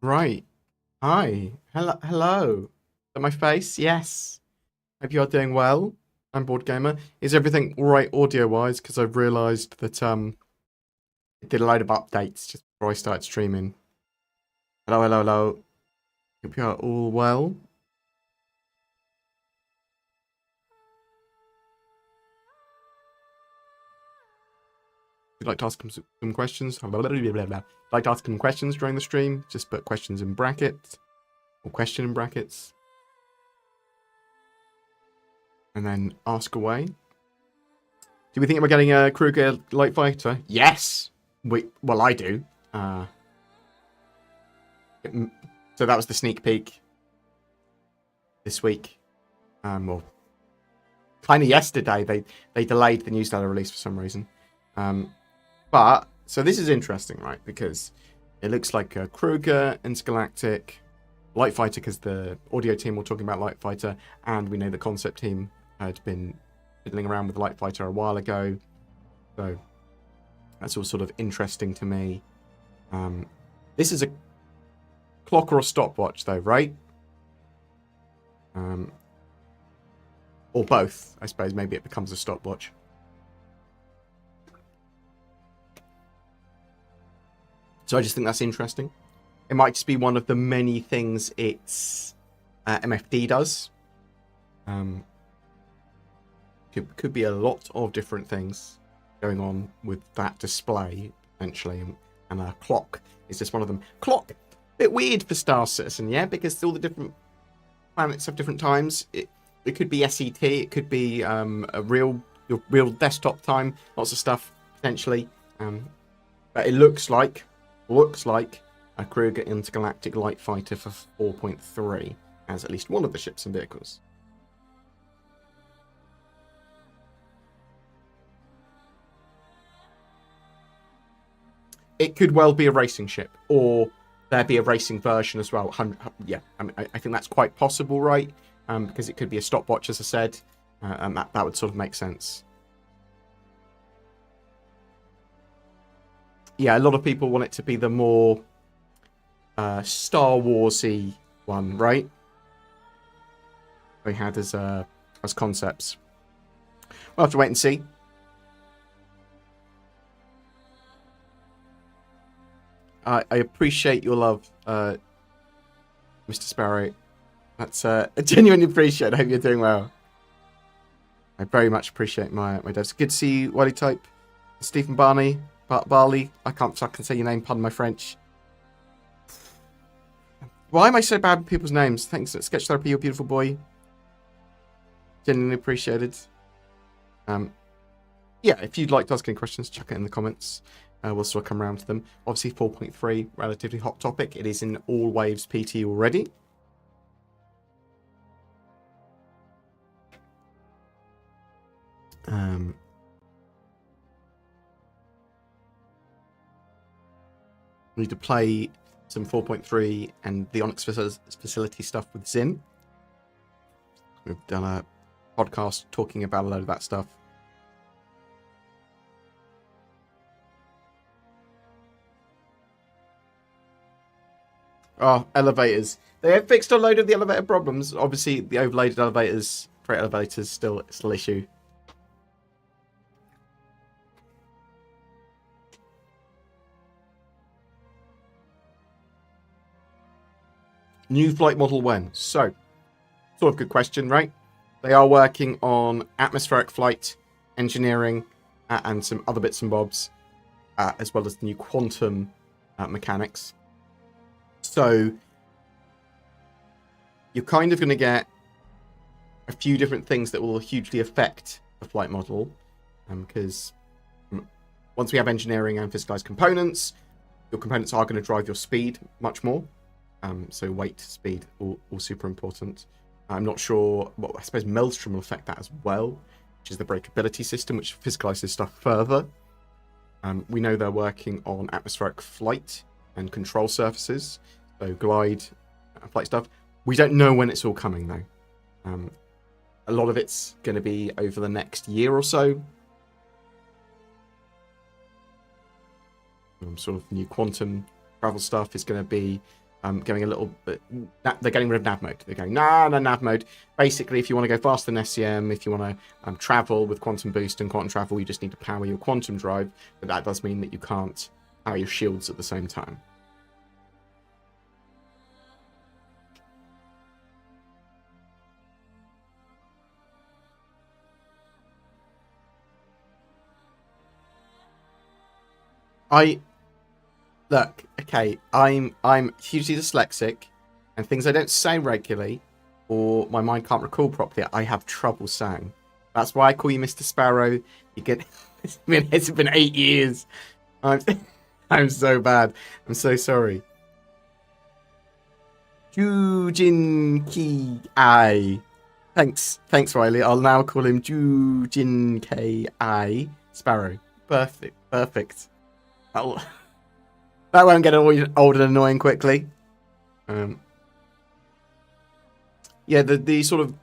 Right. Hi. Hello. Hello. Is that my face? Yes. Hope you are doing well. I'm BoredGamer. Is everything all right audio-wise? Because I've realised that it did a load of updates just before I started streaming. Hello, hello, hello. Hope you are all well. If you'd like to ask some questions, like to ask some questions during the stream, just put questions in brackets or question in brackets, and then ask away. Do we think we're getting a Kruger light fighter? Yes. Well, I do. So that was the sneak peek this week. Well, kind of yesterday. They delayed the newsletter release for some reason. But so this is interesting, right? Because it looks like Kruger, Intergalactic, Light Fighter, because the audio team were talking about Light Fighter, and we know the concept team had been fiddling around with Light Fighter a while ago. So that's all sort of interesting to me. This is a clock or a stopwatch, though, right? Or both, I suppose. Maybe it becomes a stopwatch. So I just think that's interesting. It might just be one of the many things its MFD does. Could be a lot of different things going on with that display, potentially. And a clock is just one of them. Clock! Bit weird for Star Citizen, yeah? Because all the different planets have different times. It could be SET, it could be your real desktop time, lots of stuff, potentially. But it looks like a Kruger Intergalactic Light Fighter for 4.3 as at least one of the ships and vehicles. It could well be a racing ship, or there be a racing version as well. Yeah, I think that's quite possible, right? Because it could be a stopwatch, as I said, and that would sort of make sense. Yeah, a lot of people want it to be the more Star Wars-y one, right? They had as concepts. We'll have to wait and see. I appreciate your love, Mr. Sparrow. That's I genuinely appreciate. I hope you're doing well. I very much appreciate my devs. Good to see you, Wally Type, Stephen Barney, Barley. I can't fucking say your name. Pardon my French. Why am I so bad with people's names? Thanks, Sketch Therapy, you beautiful boy. Genuinely appreciated. Yeah, if you'd like to ask any questions, chuck it in the comments. We'll sort of come around to them. Obviously, 4.3, relatively hot topic. It is in all waves PT already. We need to play some 4.3 and the Onyx facility stuff with Zin. We've done a podcast talking about a load of that stuff. Oh, elevators. They have fixed a load of the elevator problems. Obviously, the overloaded elevators, freight elevators, still issue. New flight model when? So, sort of good question, right? They are working on atmospheric flight, engineering, and some other bits and bobs, as well as the new quantum mechanics. So, you're kind of going to get a few different things that will hugely affect the flight model, because once we have engineering and physicalized components, your components are going to drive your speed much more. So weight, speed, all super important. I'm not sure. Well, I suppose Maelstrom will affect that as well, which is the breakability system, which physicalizes stuff further. We know they're working on atmospheric flight and control surfaces, so glide, flight stuff. We don't know when it's all coming, though. A lot of it's going to be over the next year or so. Sort of new quantum travel stuff is going to be going a little bit. They're getting rid of nav mode. They're going, no, nav mode. Basically, if you want to go faster than SCM, if you want to travel with quantum boost and quantum travel, you just need to power your quantum drive. But that does mean that you can't power your shields at the same time. Look, okay, I'm hugely dyslexic, and things I don't say regularly, or my mind can't recall properly, I have trouble saying. That's why I call you Mr. Sparrow. You get it's been 8 years. I'm so bad. I'm so sorry. Jujin Ki I. Thanks, Riley. I'll now call him Jujin Ki I Sparrow. Perfect. That won't get old and annoying quickly. Yeah, the sort of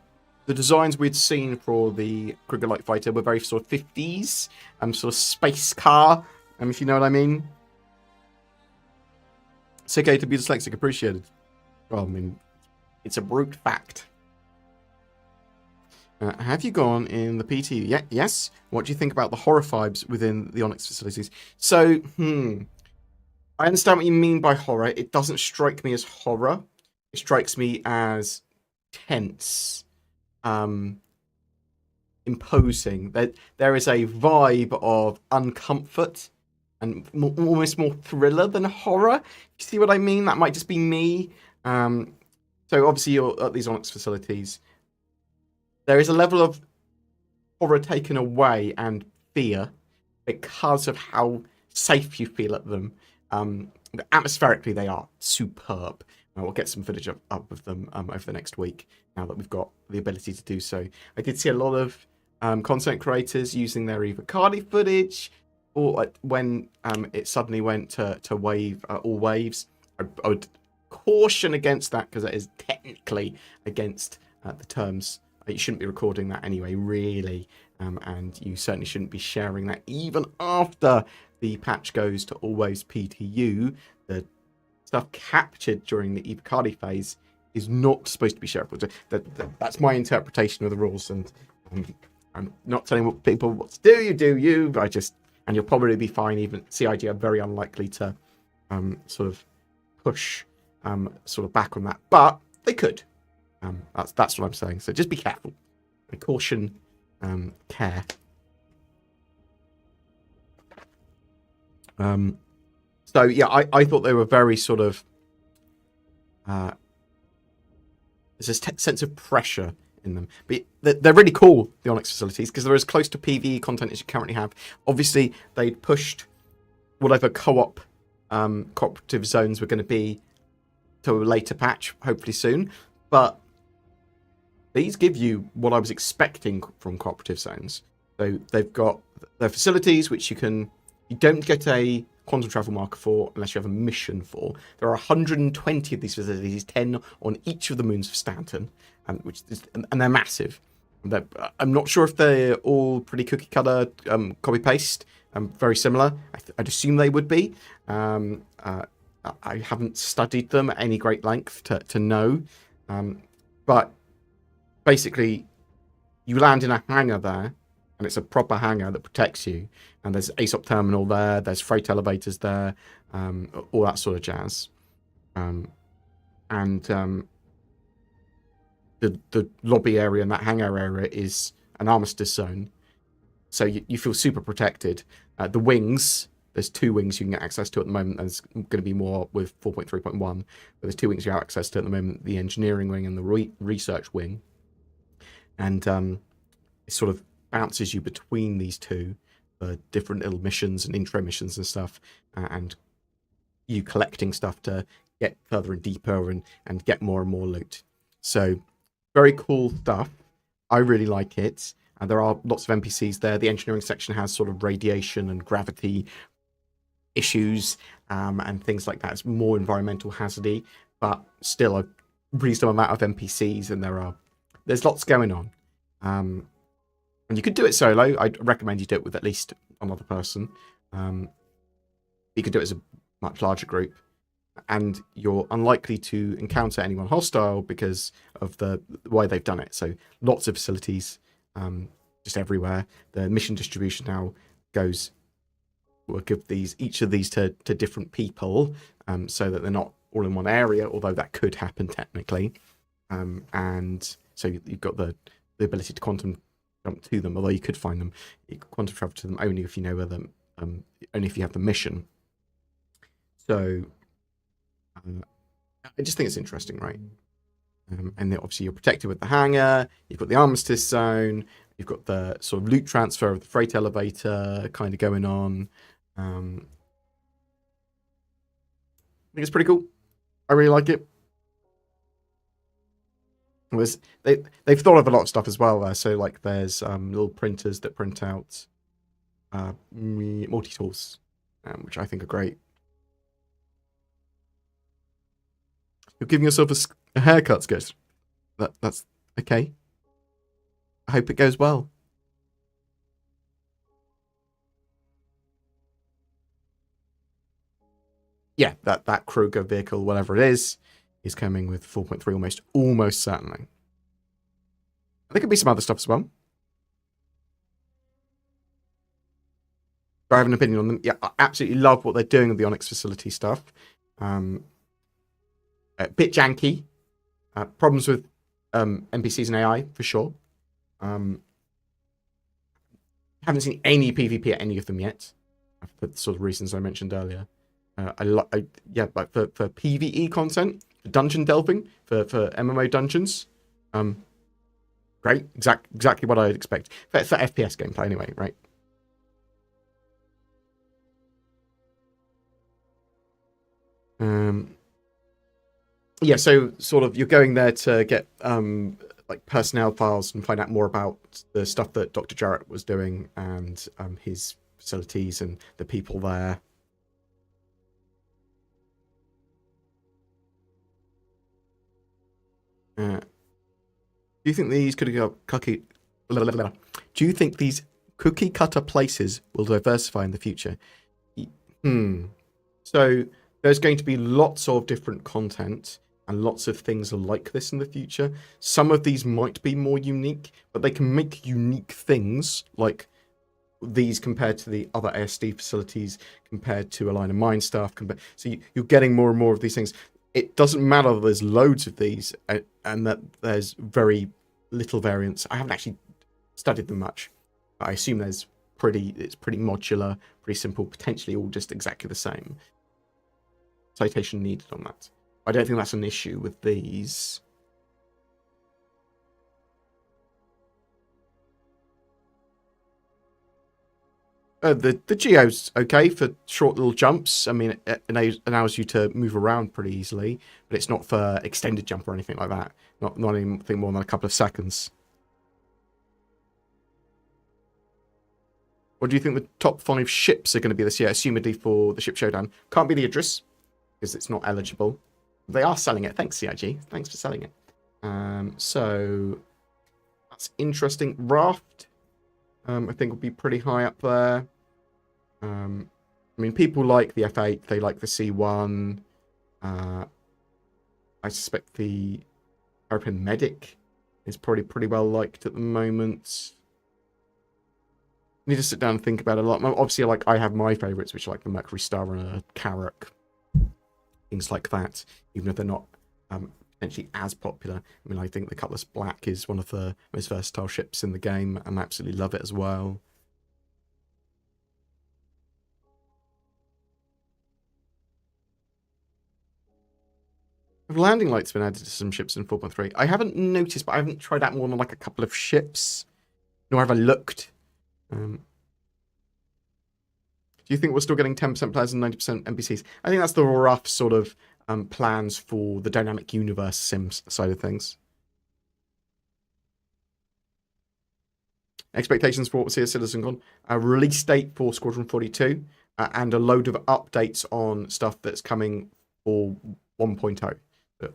the designs we'd seen for the Kruger Light Fighter were very sort of 50s, sort of space car, if you know what I mean. It's okay to be dyslexic, appreciated. Well, I mean, it's a brute fact. Have you gone in the PT? Yeah, yes. What do you think about the horror vibes within the Onyx facilities? So, I understand what you mean by horror. It doesn't strike me as horror. It strikes me as tense, imposing. There is a vibe of uncomfort and almost more thriller than horror. You see what I mean? That might just be me. So obviously you're at these Onyx facilities. There is a level of horror taken away and fear because of how safe you feel at them. Atmospherically, they are superb. We'll get some footage up of them over the next week, now that we've got the ability to do so. I did see a lot of content creators using their either Cardi footage, or when it suddenly went to wave all waves. I would caution against that, because it is technically against the terms. You shouldn't be recording that anyway, really, and you certainly shouldn't be sharing that even after the patch goes to always PTU. The stuff captured during the Ibacardi phase is not supposed to be shareable. That's my interpretation of the rules, and I'm not telling people what to do. You do you. And you'll probably be fine. Even CIG are very unlikely to sort of push sort of back on that, but they could. That's what I'm saying. So just be careful. Caution, care. So yeah, I thought they were very sort of. There's a sense of pressure in them, but they're really cool, the Onyx facilities, because they're as close to PvE content as you currently have. Obviously, they pushed whatever cooperative zones were going to be to a later patch, hopefully soon, but these give you what I was expecting from cooperative zones. So they've got their facilities, which you don't get a quantum travel marker for unless you have a mission for. There are 120 of these facilities, 10 on each of the moons of Stanton, and they're massive. I'm not sure if they're all pretty cookie cutter, copy paste, very similar. I'd assume they would be. I haven't studied them at any great length to know, but basically, you land in a hangar there, and it's a proper hangar that protects you. And there's ASOP terminal there, there's freight elevators there, all that sort of jazz. The lobby area and that hangar area is an armistice zone, so you feel super protected. The wings, there's 2 wings you can get access to at the moment. There's going to be more with 4.3.1, but there's 2 wings you have access to at the moment: the engineering wing and the research wing. And it sort of bounces you between these two for different little missions and intro missions and stuff, and you collecting stuff to get further and deeper and get more and more loot. So very cool stuff. I really like it. And there are lots of NPCs there. The engineering section has sort of radiation and gravity issues and things like that. It's more environmental hazardy, but still a reasonable amount of NPCs, and there's lots going on. And you could do it solo. I'd recommend you do it with at least another person. You could do it as a much larger group. and you're unlikely to encounter anyone hostile because of the way they've done it. So lots of facilities just everywhere. The mission distribution now will give each of these to different people, so that they're not all in one area, although that could happen technically. And so you've got the ability to quantum jump to them, although you could find them. You could quantum travel to them only if you know where them, only if you have the mission. So I just think it's interesting, right? And then obviously you're protected with the hangar. You've got the armistice zone. You've got the sort of loot transfer of the freight elevator kind of going on. I think it's pretty cool. I really like it. They've thought of a lot of stuff as well there. So like there's little printers that print out multi-tools, which I think are great. You're giving yourself a haircut, Skis. That's okay. I hope it goes well. Yeah, that Kruger vehicle, whatever it is coming with 4.3 almost certainly. There could be some other stuff as well. Do I have an opinion on them? Yeah, I absolutely love what they're doing with the Onyx facility stuff. A bit janky. Problems with NPCs and AI, for sure. Haven't seen any PvP at any of them yet, for the sort of reasons I mentioned earlier. But for PvE content, for dungeon delving, for MMO dungeons, great, exactly what I'd expect for FPS gameplay anyway, right? Yeah, so sort of you're going there to get like personnel files and find out more about the stuff that Dr. Jarrett was doing and his facilities and the people there. Do you think these cookie cutter places will diversify in the future? So there's going to be lots of different content and lots of things like this in the future. Some of these might be more unique, but they can make unique things like these compared to the other ASD facilities, compared to a line of mine stuff. So you're getting more and more of these things. It doesn't matter that there's loads of these and that there's very little variance. I haven't actually studied them much. I assume it's pretty modular, pretty simple, potentially all just exactly the same. Citation needed on that. I don't think that's an issue with these. The geo's okay for short little jumps. I mean, it allows you to move around pretty easily, but it's not for extended jump or anything like that. Not anything more than a couple of seconds. What do you think the top 5 ships are going to be this year, assumedly for the Ship Showdown? Can't be the Idris, because it's not eligible. They are selling it. Thanks, CIG. Thanks for selling it. So that's interesting. Raft, I think, will be pretty high up there. I mean, people like the F8. They like the C1. I suspect the European Medic is probably pretty well liked at the moment. Need to sit down and think about it a lot. Obviously, like, I have my favourites, which are like the Mercury Star and a Carrack. Things like that, even if they're not potentially as popular. I mean, I think the Cutlass Black is one of the most versatile ships in the game, and I absolutely love it as well. Have landing lights been added to some ships in 4.3? I haven't noticed, but I haven't tried out more than like a couple of ships, nor have I looked. Do you think we're still getting 10% players and 90% NPCs? I think that's the rough sort of plans for the dynamic universe Sims side of things. Expectations for what we'll see as Citizen Con. A release date for Squadron 42 and a load of updates on stuff that's coming for 1.0.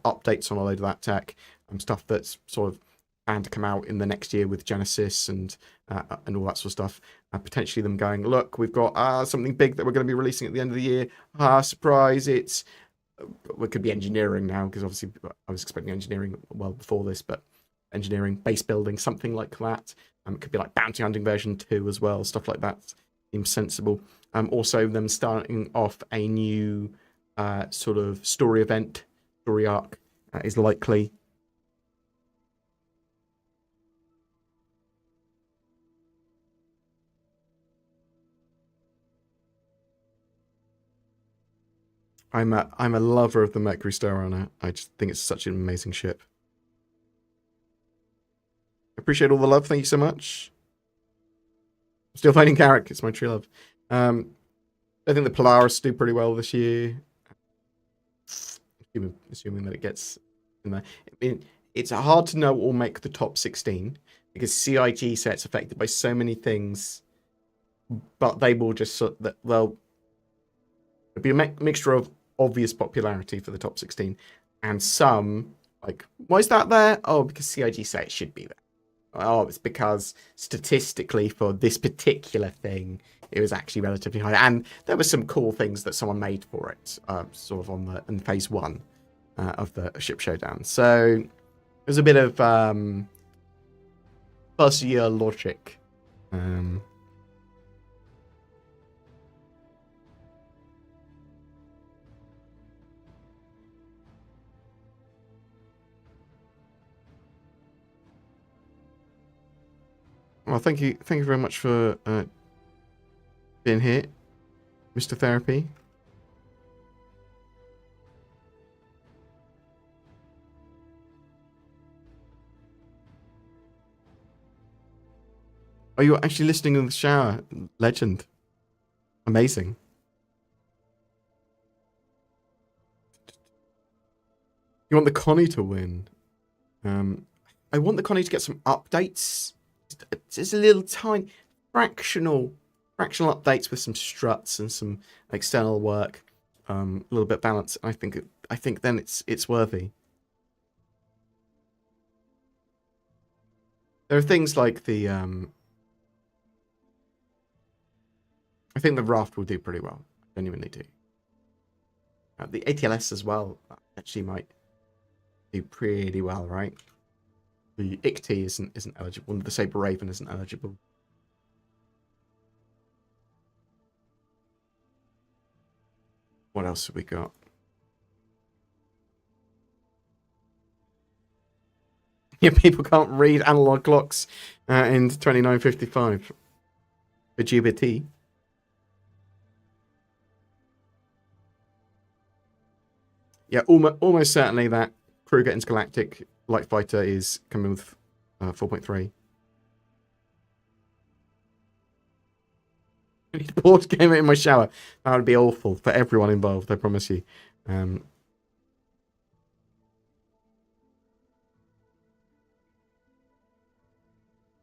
Updates on a load of that tech, stuff that's sort of planned to come out in the next year with Genesis and all that sort of stuff. Potentially them going, look, we've got something big that we're going to be releasing at the end of the year. Surprise, it's it could be engineering now, because obviously I was expecting engineering well before this, but engineering, base building, something like that. It could be like bounty hunting version 2 as well, stuff like that seems sensible. Also, them starting off a new sort of story arc is likely. I'm a lover of the Mercury Star Runner. I just think it's such an amazing ship. Appreciate all the love. Thank you so much. Still fighting Carrick. It's my true love. I think the Polaris do pretty well this year. Assuming that it gets in there. I mean, it's hard to know what will make the top 16 because CIG sets affected by so many things, but they will just they'll be a mixture of obvious popularity for the top 16 and some like, why is that there? Oh, because CIG say it should be there. Oh, it's because statistically for this particular thing, it was actually relatively high. And there were some cool things that someone made for it, sort of in phase 1 of the ship showdown. So there's a bit of fuzzier logic. Well, thank you very much for being here, Mr. Therapy. Are you actually listening in the shower? Legend. Amazing. You want the Connie to win? I want the Connie to get some updates. Just a little tiny fractional updates with some struts and some external work, a little bit balanced. I think then it's worthy. There are things like the I think the raft will do pretty well. I genuinely do. The ATLS as well actually might do pretty well, right? The ICT isn't eligible. The Saber Raven isn't eligible. What else have we got? Yeah, people can't read analog clocks in 2955 for GBT. Yeah, almost certainly that Kruger Intergalactic Light Fighter is coming with 4.3. I need BoredGamer in my shower. That would be awful for everyone involved, I promise you.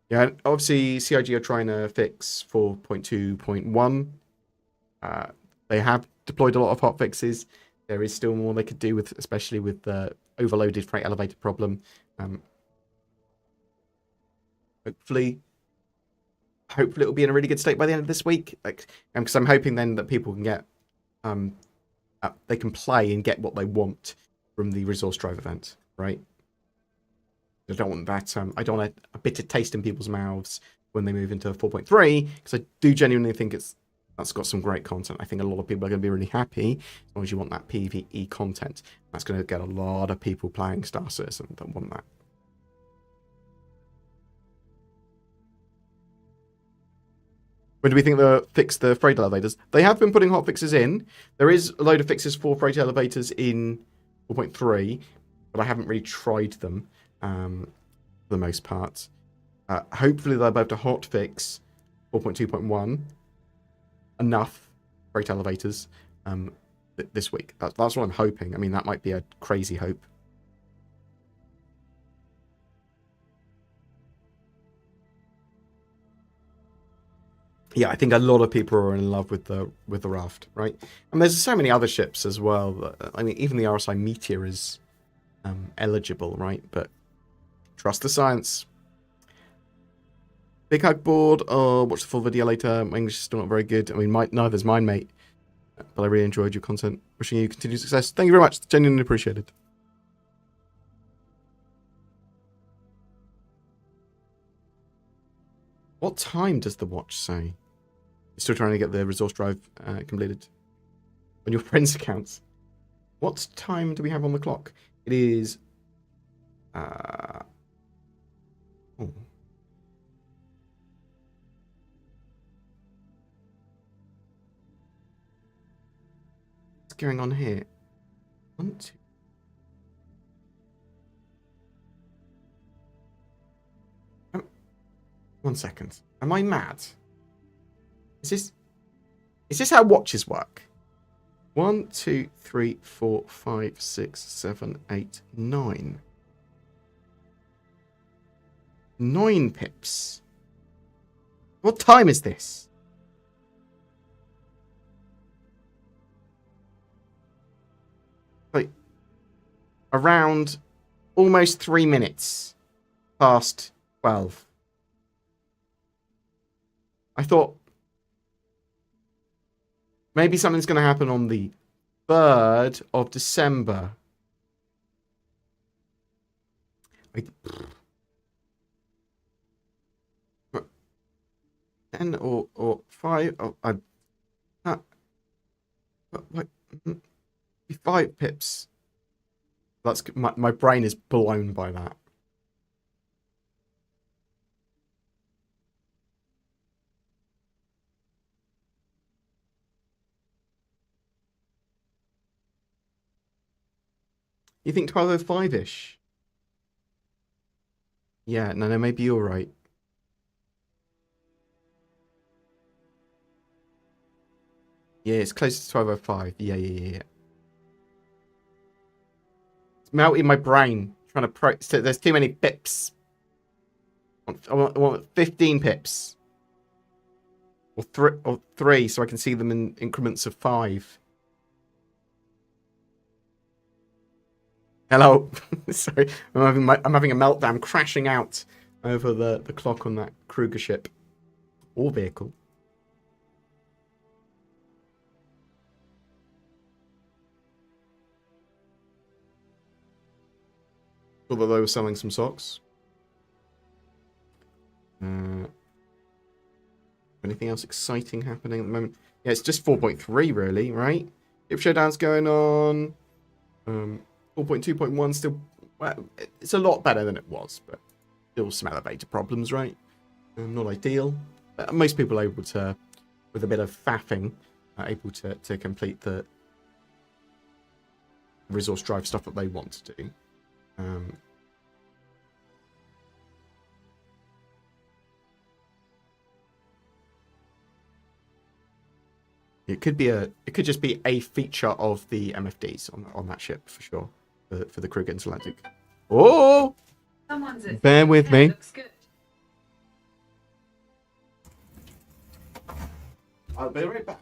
Yeah, obviously CIG are trying to fix 4.2.1. They have deployed a lot of hot fixes. There is still more they could do with, especially with the overloaded freight elevator problem. Hopefully it'll be in a really good state by the end of this week. Because I'm hoping then that people can get, they can play and get what they want from the resource drive event, right? I don't want that. I don't want a bitter taste in people's mouths when they move into 4.3, because I do genuinely think that's got some great content. I think a lot of people are going to be really happy as long as you want that PvE content. That's going to get a lot of people playing Star Citizen that want that. When do we think they'll fix the freight elevators? They have been putting hot fixes in. There is a load of fixes for freight elevators in 4.3, but I haven't really tried them for the most part. Hopefully they'll be able to hot fix 4.2.1 enough freight elevators this week. That's what I'm hoping. I mean, that might be a crazy hope. Yeah, I think a lot of people are in love with the raft, right? And there's so many other ships as well. I mean, even the RSI Meteor is eligible, right? But trust the science. Big hug board. Oh, watch the full video later. My English is still not very good. I mean, neither's mine, mate. But I really enjoyed your content. Wishing you continued success. Thank you very much. Genuinely appreciated. What time does the watch say? You're still trying to get the resource drive completed on your friend's accounts. What time do we have on the clock? It is... oh. What's going on here? 1, 2... 1 second. Am I mad? Is this how watches work? 1, 2, 3, 4, 5, 6, 7, 8, 9. 9 pips. What time is this? Like, around almost 3 minutes past 12. I thought maybe something's going to happen on the 3rd of December. 10 or 5. Oh, what? 5 pips. That's my brain is blown by that. You think 12:05-ish? Yeah, no, maybe you're right. Yeah, it's close to 12:05. Yeah. It's melting my brain trying to so there's too many pips. I want 15 pips. Or 3 so I can see them in increments of 5. Hello. Sorry, I'm having a meltdown, crashing out over the clock on that Kruger ship or vehicle. Although they were selling some socks. Anything else exciting happening at the moment? Yeah, it's just 4.3 really, right? Ship Showdown's going on. 4.2.1 still, well, it's a lot better than it was, but still some elevator problems, right? Not ideal. Most people are able to, with a bit of faffing, are able to complete the resource drive stuff that they want to do. It could just be a feature of the MFDs on that ship for sure, for the Kruger Interlantic. Oh, bear with me. I'll be right back.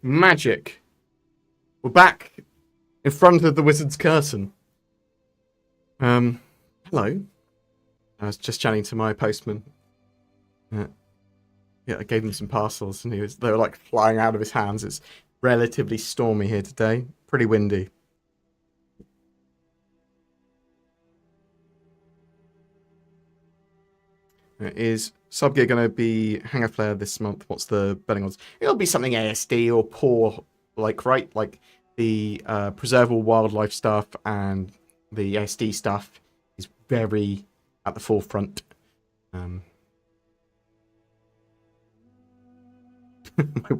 Magic. We're back in front of the wizard's curtain. Hello. I was just chatting to my postman. Yeah, I gave him some parcels, and they were like flying out of his hands. It's relatively stormy here today. Pretty windy. Is Subgear going to be Hangar Flare this month? What's the betting odds? It'll be something ASD or poor, right? Like the preserve all wildlife stuff and the ASD stuff is very at the forefront. My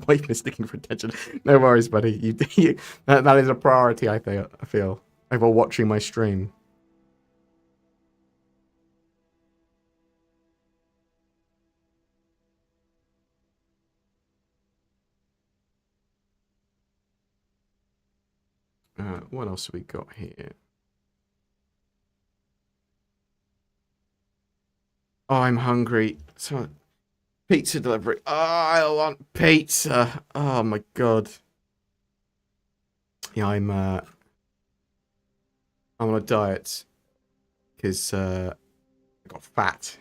wife is sticking for attention. No worries, buddy. That is a priority, I feel, over watching my stream. What else have we got here? Oh, I'm hungry. So, pizza delivery. Oh, I want pizza. Oh my god. Yeah, I'm on a diet because I got fat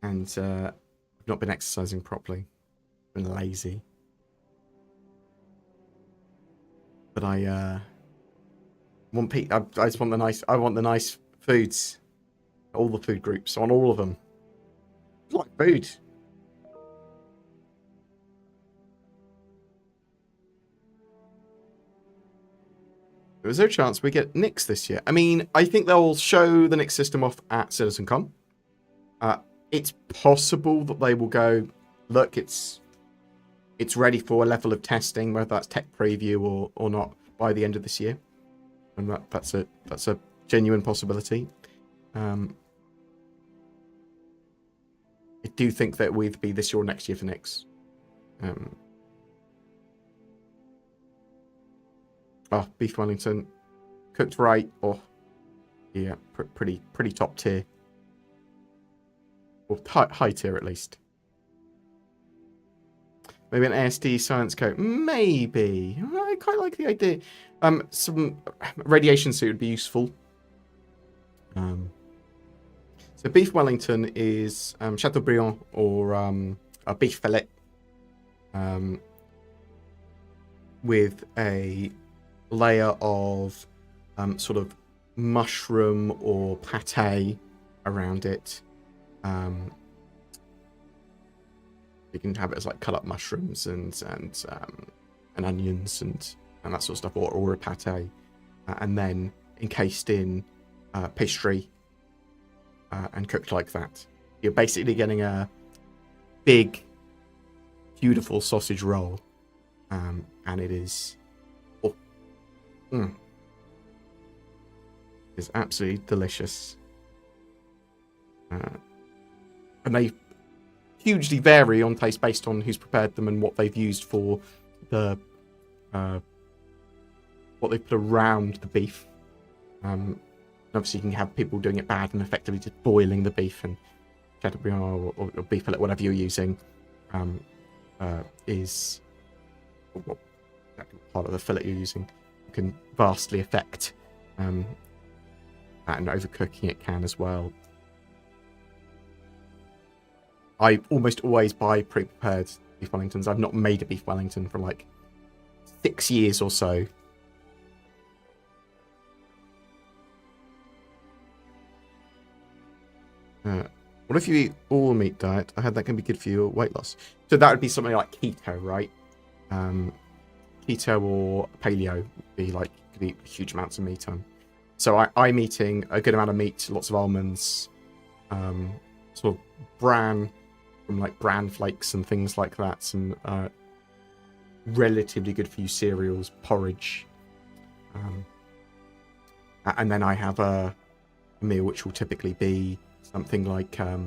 and I've not been exercising properly. I've been lazy. But I want I just want the nice foods. All the food groups, on all of them. I like food. Is there a chance we get Nyx this year? I mean, I think they'll show the Nyx system off at CitizenCon. It's possible that they will go, look, it's ready for a level of testing, whether that's tech preview or not, by the end of this year. And that's a genuine possibility. I do think that it will either be this year or next year for Nyx. Beef Wellington, cooked right. Oh, yeah, pretty top tier, or high tier at least. Maybe an ASD science coat. Maybe. I quite like the idea. Some radiation suit would be useful. So beef Wellington is Chateaubriand or a beef fillet with a layer of sort of mushroom or pate around it. You can have it as like cut up mushrooms and onions and that sort of stuff, or a pate, and then encased in pastry and cooked like that. You're basically getting a big, beautiful sausage roll, and it is it's absolutely delicious. And they hugely vary on taste based on who's prepared them and what they've used for the what they've put around the beef. Obviously, you can have people doing it bad and effectively just boiling the beef, and Chateaubriand or beef fillet, whatever you're using, is what part of the fillet you're using can vastly affect that, and overcooking it can as well. I almost always buy pre-prepared beef Wellingtons. I've not made a beef Wellington for like 6 years or so. What if you eat all meat diet? I heard that can be good for your weight loss. So that would be something like keto, right? Keto or paleo would be like, you could eat huge amounts of meat on. So I'm eating a good amount of meat, lots of almonds, sort of bran, from like bran flakes and things like that, some relatively good for you cereals, porridge, and then I have a meal which will typically be something like a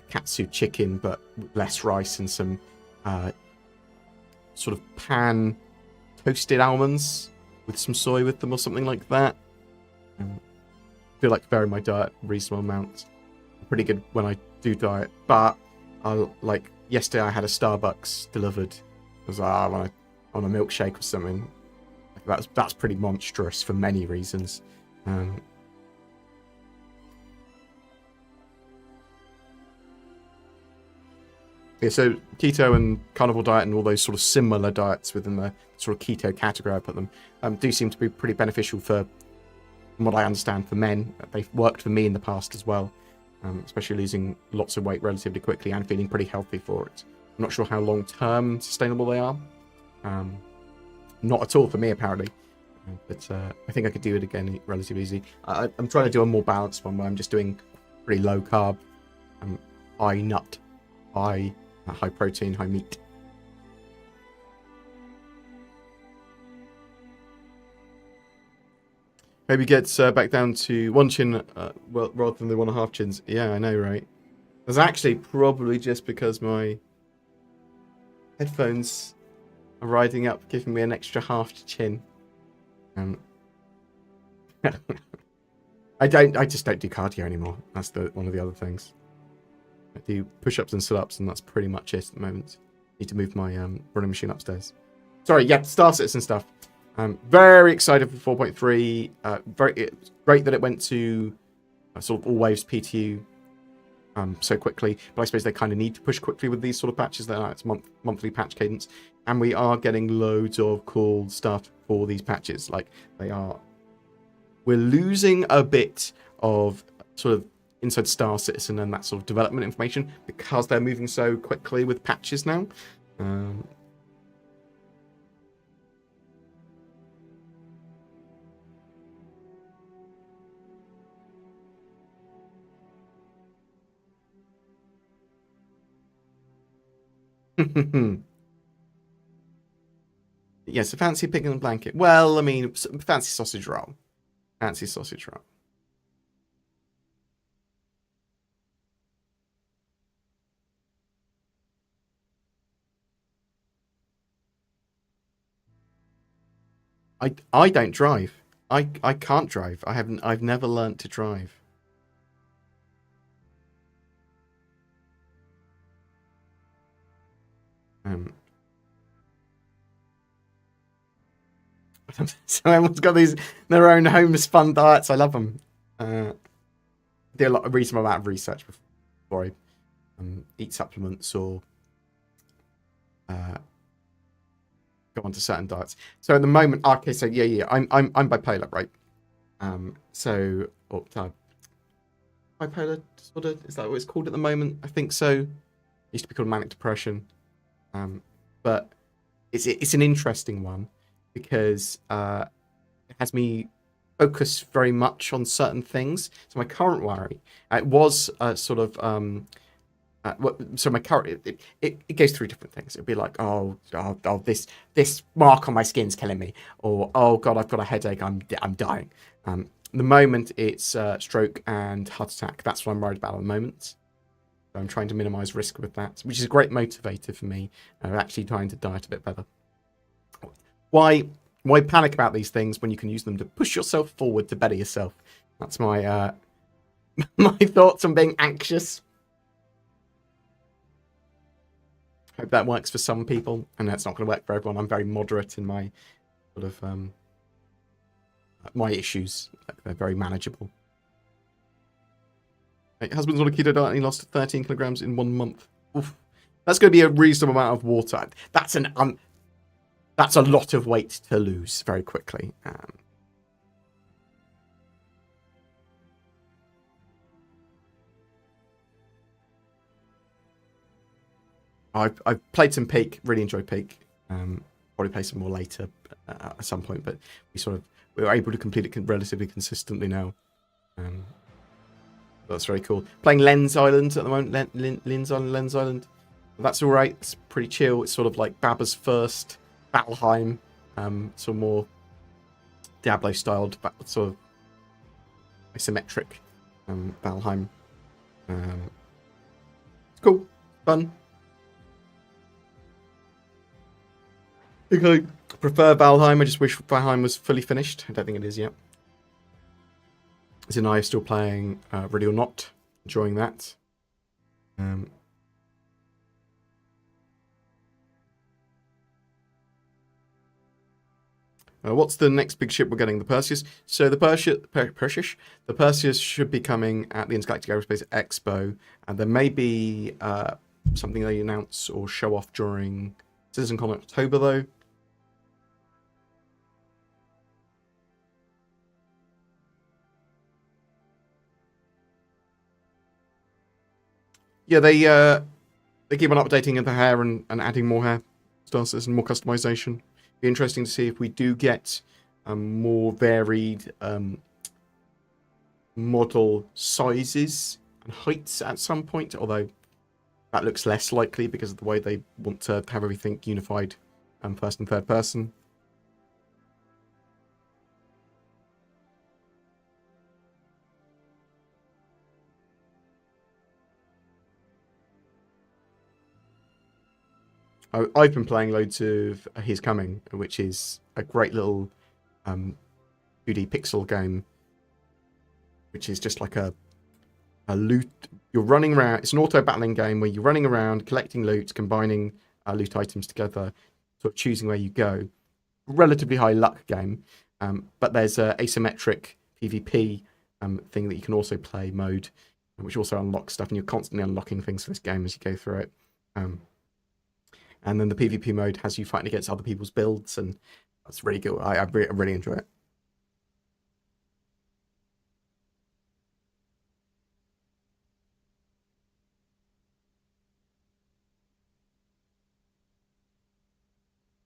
katsu chicken, but less rice and some sort of pan toasted almonds with some soy with them or something like that. I feel like vary my diet a reasonable amount. I'm pretty good when I do diet, but like yesterday I had a Starbucks delivered Because I want a milkshake or something. That's pretty monstrous for many reasons. Yeah, so keto and carnivore diet and all those sort of similar diets within the sort of keto category I put them do seem to be pretty beneficial for, from what I understand, for men. They've worked for me in the past as well, especially losing lots of weight relatively quickly and feeling pretty healthy for it. I'm not sure how long-term sustainable they are. Not at all for me, apparently. But I think I could do it again relatively easy. I'm trying to do a more balanced one where I'm just doing pretty low carb, high nut, high protein, high meat. Maybe gets back down to one chin, well, rather than the 1.5 chins. Yeah, I know, right? That's actually probably just because my headphones are riding up, giving me an extra half chin. I just don't do cardio anymore. That's one of the other things. I do push-ups and sit-ups, and that's pretty much it at the moment. Need to move my running machine upstairs. Sorry, yeah, Star Citizen stuff. Very excited for 4.3. It's great that it went to sort of all waves PTU so quickly, but I suppose they kind of need to push quickly with these sort of patches. It's monthly patch cadence, and we are getting loads of cool stuff for these patches. Like we're losing a bit of sort of inside Star Citizen and that sort of development information because they're moving so quickly with patches now. Yes, a fancy pig in a blanket. Well, I mean, fancy sausage roll. Fancy sausage roll. I don't drive. I can't drive. I've never learnt to drive. So everyone's got their own homeless fun diets. I love them. Do a reasonable amount of research before I eat supplements or go onto certain diets. So at the moment, okay, so yeah, I'm bipolar, right? So bipolar disorder, is that what it's called at the moment? I think so. It used to be called manic depression, but it's an interesting one because it has me focus very much on certain things. So my current worry, it was sort of so my current it goes through different things. It'd be like, oh, this mark on my skin's killing me, or oh god, I've got a headache, I'm dying. At the moment, it's stroke and heart attack. That's what I'm worried about at the moment. So I'm trying to minimize risk with that, which is a great motivator for me. Actually trying to diet a bit better. Why panic about these things when you can use them to push yourself forward to better yourself? That's my my thoughts on being anxious. Hope that works for some people, and that's not going to work for everyone. I'm very moderate in my sort of my issues. They're very manageable. My husband's on a keto diet and he lost 13 kilograms in 1 month. Oof. That's going to be a reasonable amount of water. That's a lot of weight to lose very quickly. I've played some Peak, really enjoyed Peak. Probably play some more later at some point, but we were able to complete it relatively consistently now. That's very cool. Playing Lens Island at the moment. Lens Island. That's all right. It's pretty chill. It's sort of like Baba's first Valheim, sort of more Diablo-styled, sort of isometric Valheim. It's cool, fun. I think I prefer Valheim. I just wish Valheim was fully finished. I don't think it is yet. As in, I'm still playing Ready or Not, enjoying that. What's the next big ship we're getting? The Perseus. So the Perseus should be coming at the Intergalactic Aerospace Expo, and there may be something they announce or show off during CitizenCon in October, though. Yeah, they keep on updating the hair and adding more hair styles and more customization. Be interesting to see if we do get more varied model sizes and heights at some point, although that looks less likely because of the way they want to have everything unified first and third person. I've been playing loads of He's Coming, which is a great little 2D pixel game, which is just like a loot. You're running around. It's an auto battling game where you're running around, collecting loot, combining loot items together, sort of choosing where you go. Relatively high luck game, but there's a asymmetric PvP thing that you can also play mode, which also unlocks stuff, and you're constantly unlocking things for this game as you go through it. And then the PvP mode has you fighting against other people's builds, and that's really good. I really enjoy it.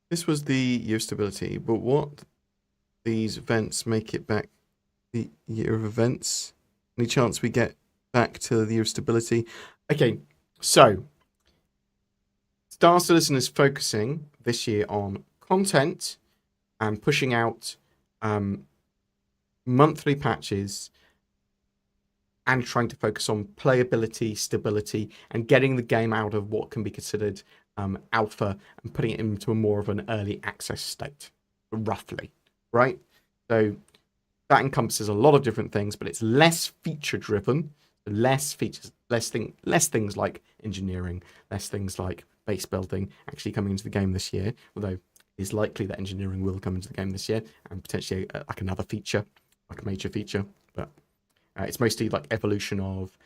This was the year of stability, but what these events make it back the year of events? Any chance we get back to the year of stability? Okay, so Star Citizen is focusing this year on content and pushing out monthly patches and trying to focus on playability, stability, and getting the game out of what can be considered alpha and putting it into a more of an early access state, roughly, right? So that encompasses a lot of different things, but it's less feature driven, less features, less things like engineering, less things like base building actually coming into the game this year, although it's likely that engineering will come into the game this year and potentially like another feature, like a major feature, but it's mostly like evolution of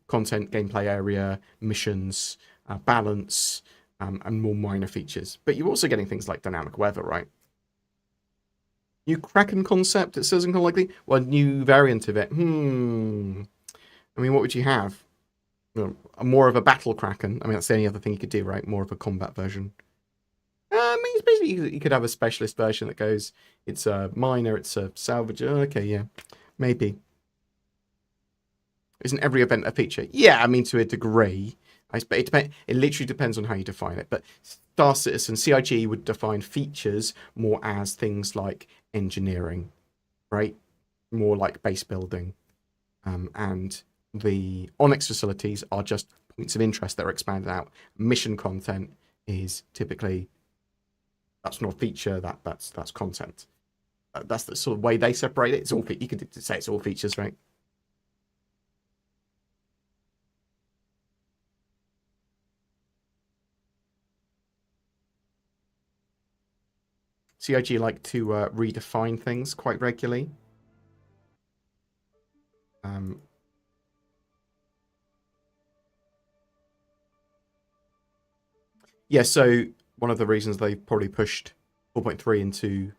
content, gameplay area, missions, balance, and more minor features. But you're also getting things like dynamic weather, right? New Kraken concept, it says likely. Well, new variant of it. I mean, what would you have? More of a battle Kraken. I mean, that's the only other thing you could do, right? More of a combat version. I mean, basically, you could have a specialist version that goes, it's a miner, it's a salvager. Okay, yeah, maybe. Isn't every event a feature? Yeah, I mean, to a degree. It literally depends on how you define it. But Star Citizen, CIG would define features more as things like engineering, right? More like base building. And the Onyx facilities are just points of interest that are expanded out. Mission content is typically, that's not a feature, that's content. That's the sort of way they separate it. It's all, you could say it's all features, right? CIG like to redefine things quite regularly. Um, yeah, so one of the reasons they probably pushed 4.3 into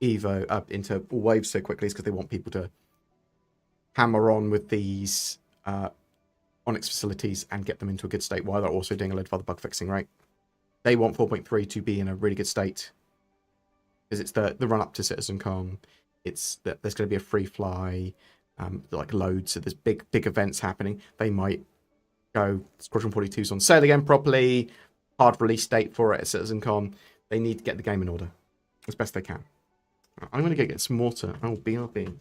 Evo, into all waves so quickly is because they want people to hammer on with these Onyx facilities and get them into a good state while they're also doing a load of other bug fixing, right? They want 4.3 to be in a really good state because it's the run up to CitizenCon. It's that there's going to be a free fly, like loads. So there's big events happening. They might go Squadron 42's on sale again properly. Hard release date for it at CitizenCon. They need to get the game in order as best they can. I'm going to go get some water. Oh, BRB.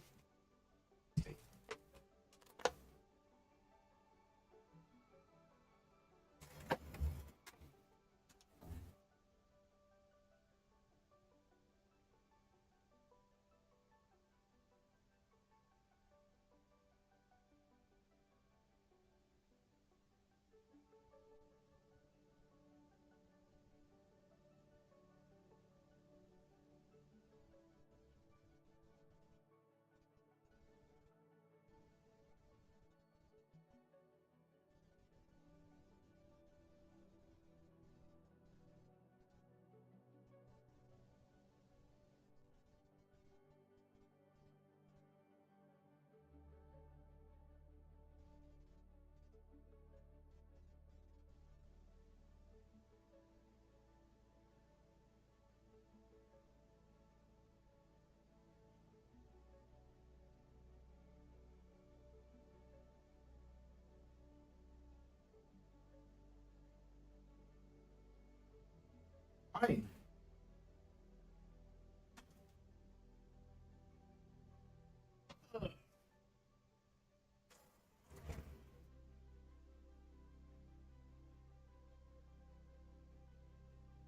Fine.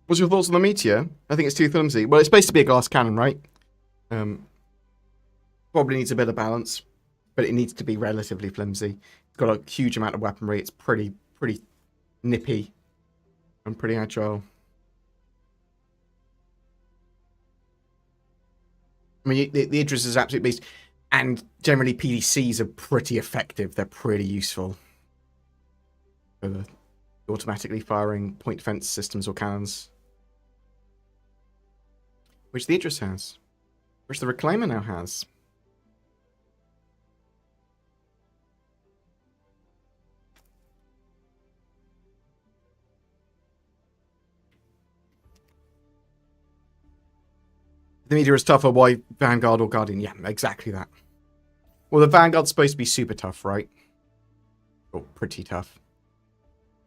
What's your thoughts on the meteor? I think it's too flimsy. Well, it's supposed to be a glass cannon, right? Um, probably needs a bit of balance, but it needs to be relatively flimsy. It's got a huge amount of weaponry. It's pretty nippy and pretty agile. I mean, the Idris is absolute beast, and generally PDCs are pretty effective. They're pretty useful for the automatically firing point defense systems or cannons, which the Idris has, which the Reclaimer now has. The meteor is tougher. Why Vanguard or Guardian? Yeah, exactly that. Well, the Vanguard's supposed to be super tough, right? Or pretty tough.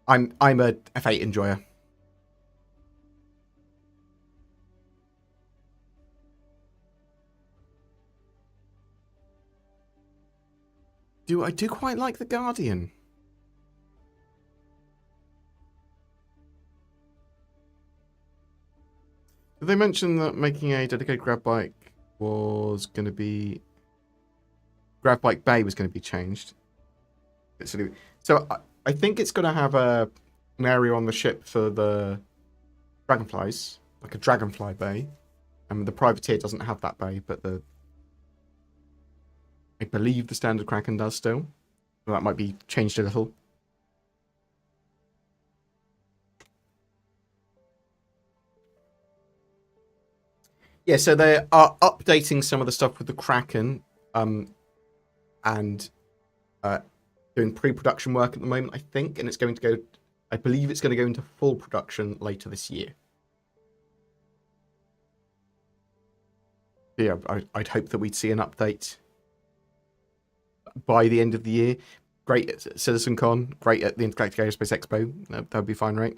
I'm a F8 enjoyer. I do quite like the Guardian. Did they mention that making a dedicated grab bike was going to be... Grab bike bay was going to be changed? So I think it's going to have an area on the ship for the dragonflies, like a dragonfly bay. The privateer doesn't have that bay, but I believe the standard Kraken does still. Well, that might be changed a little. Yeah, so they are updating some of the stuff with the Kraken, and doing pre-production work at the moment, I think, and it's going to go. I believe it's going to go into full production later this year. Yeah, I'd hope that we'd see an update by the end of the year. Great at CitizenCon, great at the Intergalactic Aerospace Expo. That would be fine, right?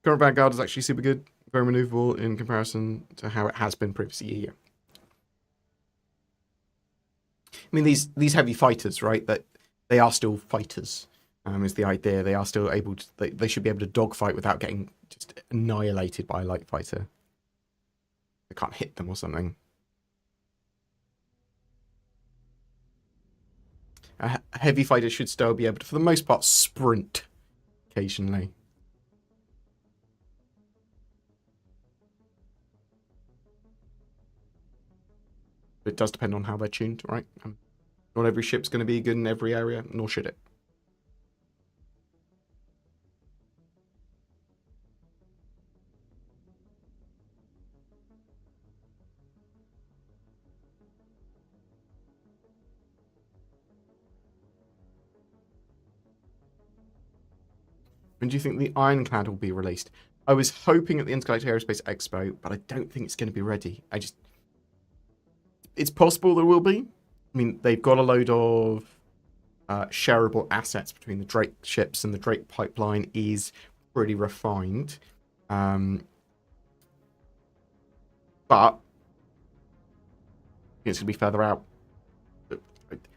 Current Vanguard is actually super good, very maneuverable in comparison to how it has been previously. Yeah. I mean, these heavy fighters, right? That they are still fighters. Is the idea. They are still able to. They should be able to dogfight without getting just annihilated by a light fighter. They can't hit them or something. A heavy fighter should still be able to, for the most part, sprint occasionally. It does depend on how they're tuned, right? Not every ship's going to be good in every area, nor should it. When do you think the Ironclad will be released? I was hoping at the Intergalactic Aerospace Expo, but I don't think it's going to be ready. It's possible there will be. I mean, they've got a load of shareable assets between the Drake ships, and the Drake pipeline is pretty refined. But it's going to be further out.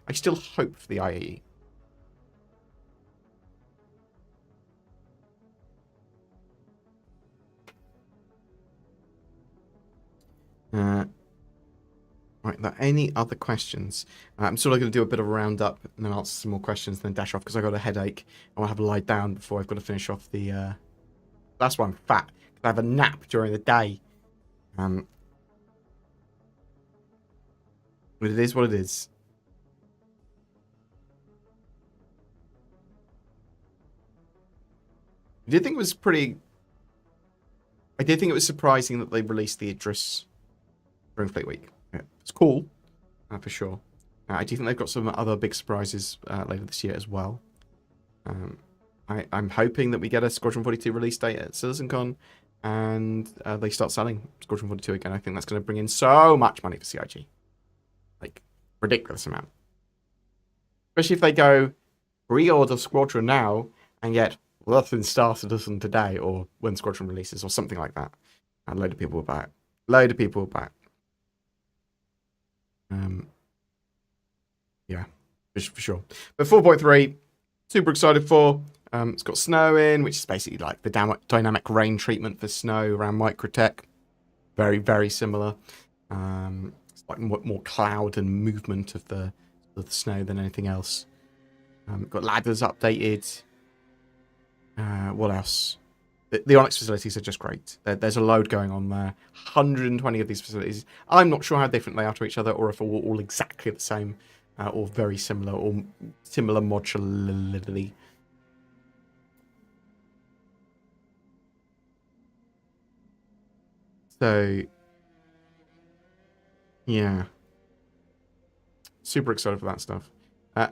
I still hope for the IAE. Right, there any other questions? I'm sort of going to do a bit of a roundup and then answer some more questions, then dash off because I got a headache. I want to have a lie down before I've got to finish off the. That's why I'm fat. I have a nap during the day. But it is what it is. I did think it was pretty. I did think it was surprising that they released the Idris during Fleet Week. Yeah, it's cool, for sure. I do think they've got some other big surprises later this year as well. I'm hoping that we get a Squadron 42 release date at CitizenCon, and they start selling Squadron 42 again. I think that's going to bring in so much money for CIG. Like, ridiculous amount. Especially if they go, pre-order Squadron now and get nothing started us today, or when Squadron releases, or something like that. And a load of people were back. Load of people were back. Yeah, for sure. But 4.3, super excited for. It's got snow in, which is basically like the dynamic rain treatment for snow around Microtech. Very, very similar. It's like more cloud and movement of the snow than anything else. Got ladders updated. What else? The Onyx facilities are just great. There's a load going on there. 120 of these facilities. I'm not sure how different they are to each other, or if they're all exactly the same, or very similar, or similar modularly. So, yeah. Super excited for that stuff.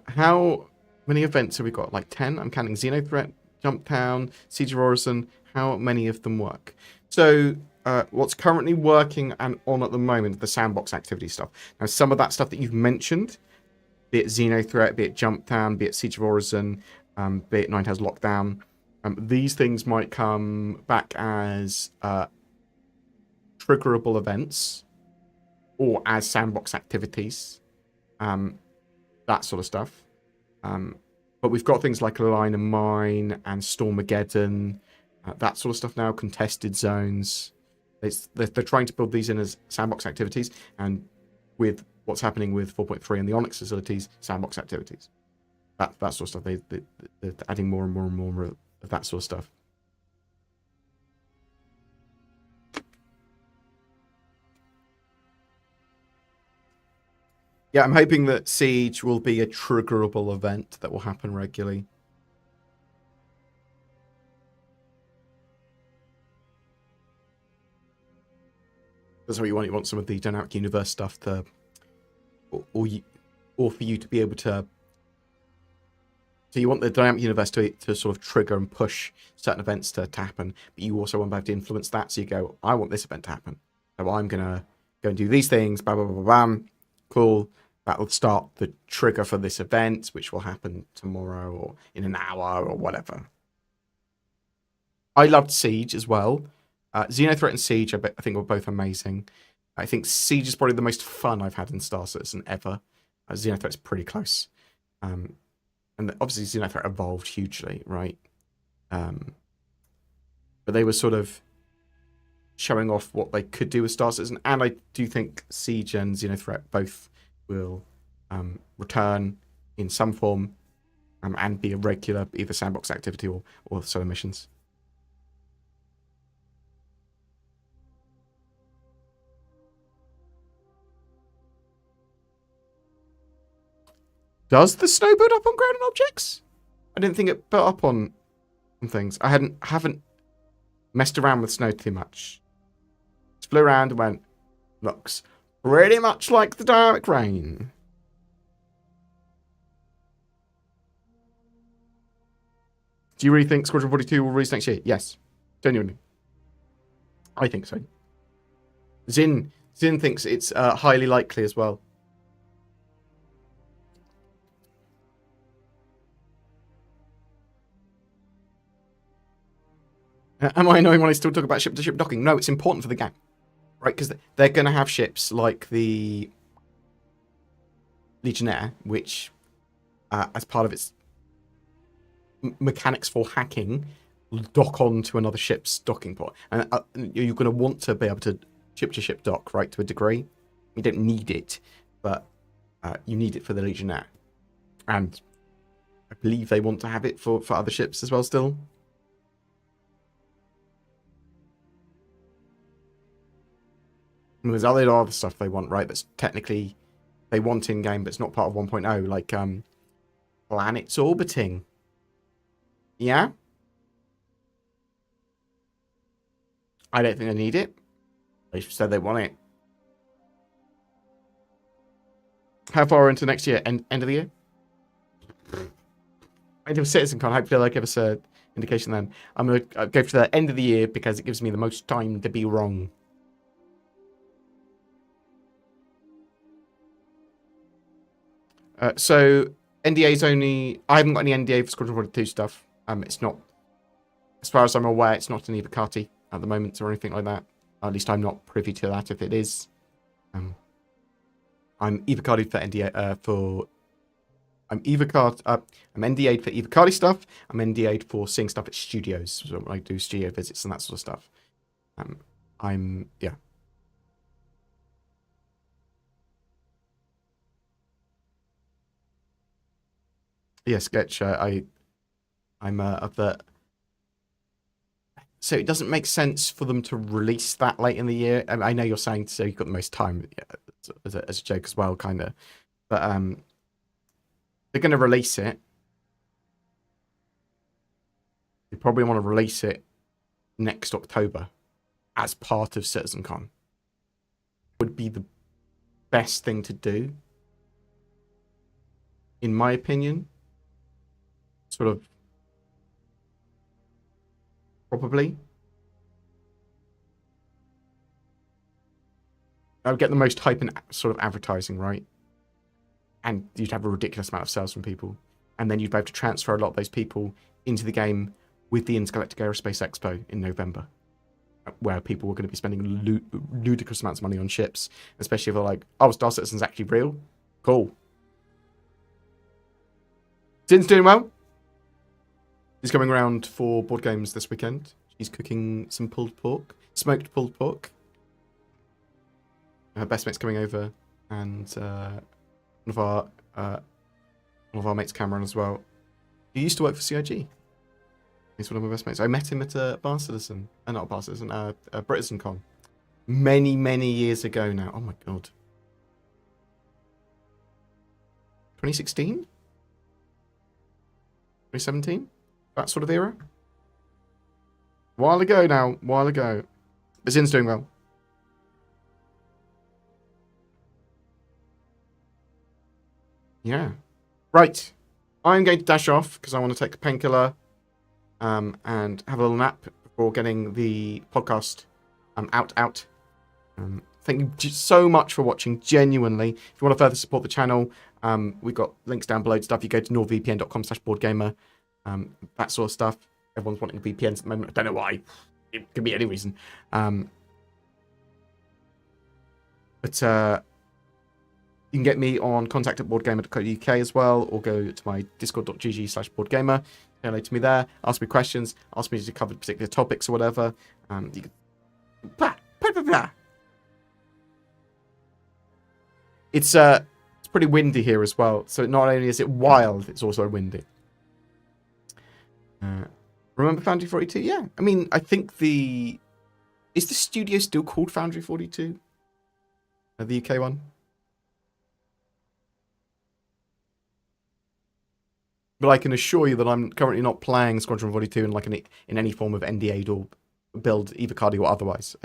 How many events have we got? Like 10? I'm counting Xenothreat, Jumptown, Siege of Orison. How many of them work? So, what's currently working and on at the moment, the sandbox activity stuff. Now, some of that stuff that you've mentioned, be it Xenothreat, be it Jumptown, be it Siege of Orison, be it Ninetales Lockdown, these things might come back as triggerable events or as sandbox activities. That sort of stuff. But we've got things like Align and Mine and Stormageddon, that sort of stuff now, contested zones. They're trying to build these in as sandbox activities, and with what's happening with 4.3 and the Onyx facilities, sandbox activities. That sort of stuff. They're adding more and more and more of that sort of stuff. Yeah, I'm hoping that Siege will be a triggerable event that will happen regularly. That's what you want. You want some of the dynamic universe stuff to, or for you to be able to. So you want the dynamic universe to sort of trigger and push certain events to happen, but you also want to be able to influence that. So you go, I want this event to happen, so I'm gonna go and do these things. Blah blah blah blah. Bam. Cool. That will start the trigger for this event, which will happen tomorrow or in an hour or whatever. I loved Siege as well. Xenothreat and Siege, I think, were both amazing. I think Siege is probably the most fun I've had in Star Citizen ever. Xenothreat's pretty close. And obviously Xenothreat evolved hugely, right? But they were sort of showing off what they could do with Star Citizen. And I do think Siege and Xenothreat both will return in some form and be a regular either sandbox activity or solo missions. Does the snow build up on ground and objects? I didn't think it built up on things. I haven't messed around with snow too much. Just flew around and went, looks pretty much like the dynamic rain. Do you really think Squadron 42 will release next year? Yes. Genuinely. I think so. Zin thinks it's highly likely as well. Am I annoying when I still talk about ship-to-ship docking? No, it's important for the game. Right, because they're going to have ships like the Legionnaire, which, as part of its mechanics for hacking, dock onto another ship's docking port. And you're going to want to be able to ship-to-ship dock, right, to a degree. You don't need it, but you need it for the Legionnaire. And I believe they want to have it for other ships as well still. And there's other stuff they want, right, that's technically they want in-game, but it's not part of 1.0, like planets orbiting. Yeah? I don't think they need it. They said they want it. How far into next year? End of the year? End of CitizenCon. Hopefully they'll give us an indication then. I'm going to go for the end of the year because it gives me the most time to be wrong. So NDA's only. I haven't got any NDA for Squadron 42 stuff. It's not, as far as I'm aware, it's not an Evocati at the moment or anything like that. At least I'm not privy to that. If it is, I'm Evocati for NDA for. I'm NDA'd for Evocati stuff. I'm NDA'd for seeing stuff at studios. So I do studio visits and that sort of stuff. Yeah. Yeah, Sketch. I'm of the. So it doesn't make sense for them to release that late in the year. I know you're saying so you've got the most time, yeah, as a joke as well, kind of. But they're going to release it. They probably want to release it next October as part of CitizenCon. Would be the best thing to do, in my opinion. Sort of, probably. I would get the most hype and sort of advertising, right? And you'd have a ridiculous amount of sales from people. And then you'd be able to transfer a lot of those people into the game with the Intergalactic Aerospace Expo in November, where people were going to be spending ludicrous amounts of money on ships, especially if they're like, oh, Star Citizen's actually real? Cool. Din's doing well. He's going around for board games this weekend. He's cooking some pulled pork, smoked pulled pork. Her best mate's coming over, and one of our mates, Cameron, as well. He used to work for CIG. He's one of my best mates. I met him at Bar Citizen, not Bar Citizen, Britizen Con, many, many years ago now. Oh my god, 2016, 2017, that sort of era. While ago now, while ago. But Zin's doing well. Yeah. Right. I'm going to dash off because I want to take a painkiller and have a little nap before getting the podcast out. Thank you so much for watching, genuinely. If you want to further support the channel, we've got links down below to stuff. You go to nordvpn.com/boardgamer, that sort of stuff. Everyone's wanting VPNs at the moment. I don't know why. It could be any reason. But you can get me on contact@boardgamer.co.uk as well, or go to my discord.gg/boardgamer. Say hello to me there. Ask me questions. Ask me to cover particular topics or whatever. You can... It's pretty windy here as well. So not only is it wild, it's also windy. Remember Foundry 42? Yeah. I mean, I think is the studio still called Foundry 42? The UK one? But I can assure you that I'm currently not playing Squadron 42 in any form of NDA or build, either Cardi or otherwise.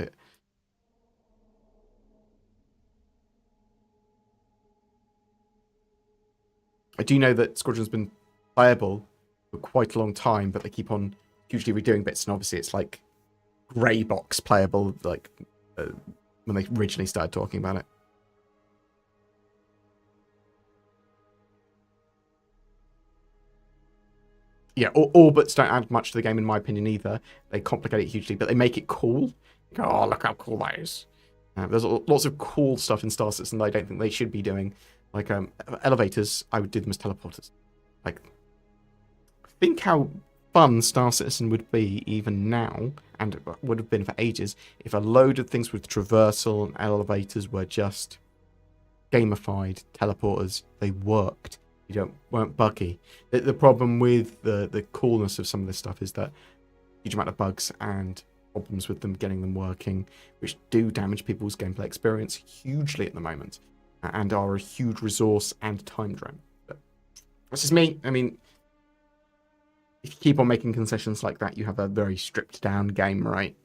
I do know that Squadron's been playable for quite a long time, but they keep on hugely redoing bits, and obviously it's like grey box playable, like when they originally started talking about it. Yeah, orbits don't add much to the game, in my opinion, either. They complicate it hugely, but they make it cool. You go, oh, look how cool that is. There's lots of cool stuff in Star Citizen that I don't think they should be doing. Like elevators, I would do them as teleporters. Like, think how fun Star Citizen would be even now, and would have been for ages, if a load of things with traversal and elevators were just gamified teleporters. They worked. Weren't buggy. The problem with the coolness of some of this stuff is that huge amount of bugs and problems with them getting them working, which do damage people's gameplay experience hugely at the moment, and are a huge resource and time drain. But that's just me. I mean, if you keep on making concessions like that, you have a very stripped down game, right?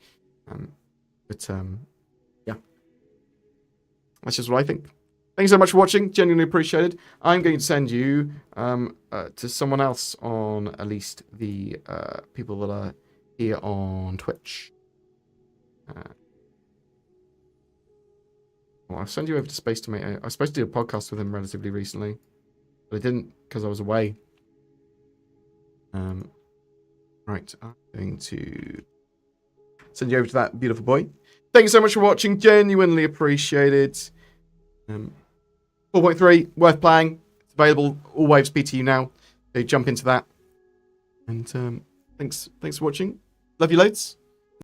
Yeah, that's just what I think. Thanks so much for watching. Genuinely appreciated. I'm going to send you to someone else on at least the people that are here on Twitch. Well, I'll send you over to Space Tomato. I was supposed to do a podcast with him relatively recently. But I didn't because I was away. Right, I'm going to send you over to that beautiful boy. Thank you so much for watching. Genuinely appreciated. 4.3, worth playing. It's available all waves PTU now. So jump into that. And thanks for watching. Love you loads.